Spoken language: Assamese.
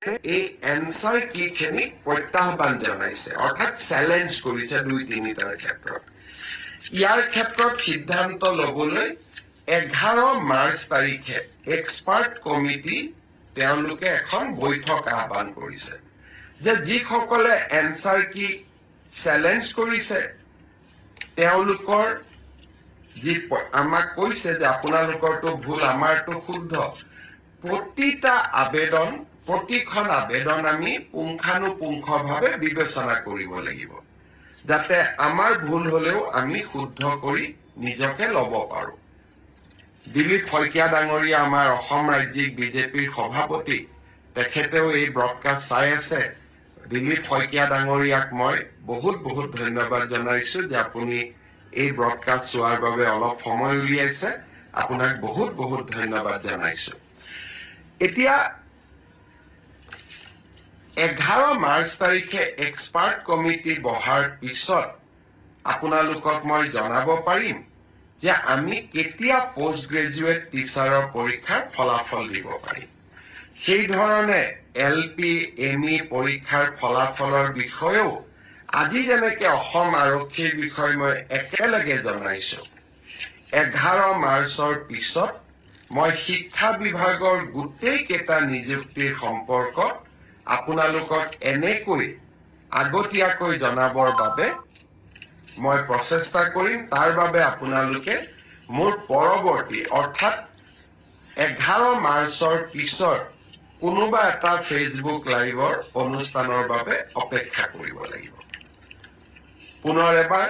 এই এনসাৰ কিখিনি প্ৰত্যাহ্বান জনাইছে অৰ্থাৎ চ্যালেঞ্জ কৰিছে 2-3টাৰ ক্ষেত্ৰত ইয়াৰ ক্ষেত্ৰত সিদ্ধান্ত লবলৈ 11 মাৰ্চ তাৰিখে এক্সপাৰ্ট কমিটি তেওঁলোকে এখন বৈঠক আহ্বান কৰিছে যে যিসকলে এনসাৰ কি চ্যালেঞ্জ কৰিছে তেওঁলোকৰ যি আমাক কৈছে যে আপোনালোকৰটো ভুল আমাৰটো শুদ্ধ প্ৰতিটা আবেদন প্ৰতিখন আবেদন আমি পুংখানুপুংখভাৱে বিবেচনা কৰিব লাগিব যাতে আমাৰ ভুল হলেও আমি শুদ্ধ কৰি নিজকে ল'ব পাৰো দিলীপ শইকীয়া ডাঙৰীয়া আমাৰ অসম ৰাজ্যিক বিজেপিৰ সভাপতি তেখেতেও এই ব্ৰডকাষ্ট চাই আছে দিলীপ শইকীয়া ডাঙৰীয়াক মই বহুত ধন্যবাদ জনাইছো যে আপুনি এই ব্ৰডকাষ্ট চোৱাৰ বাবে অলপ সময় উলিয়াইছে আপোনাক বহুত ধন্যবাদ জনাইছো এতিয়া 11 মাৰ্চ তাৰিখে এক্সপাৰ্ট কমিটি বহাৰ পিছত আপোনালোকক মই জনাব পাৰিম যে আমি কেতিয়া পোষ্ট গ্ৰেজুৱেট টিচাৰৰ পৰীক্ষাৰ ফলাফল দিব পাৰিম সেই ধৰণে এলপি এমই পৰীক্ষাৰ ফলাফলৰ বিষয়েও আজি যেনেকে অসম আৰক্ষীৰ বিষয়ে মই একেলগে জনাইছো 11 মাৰ্চৰ পিছত মই শিক্ষা বিভাগৰ গোটেই কেটা নিযুক্তিৰ সম্পৰ্কত আপোনালোকক এনেকৈ আগতীয়াকৈ জনাবৰ বাবে মই প্ৰচেষ্টা কৰিম তাৰ বাবে আপোনালোকে মোৰ পৰৱৰ্তী অৰ্থাৎ 11 মাৰ্চৰ পিছৰ কোনোবা এটা ফেচবুক লাইভৰ অনুষ্ঠানৰ বাবে অপেক্ষা কৰিব লাগিব পুনৰ এবাৰ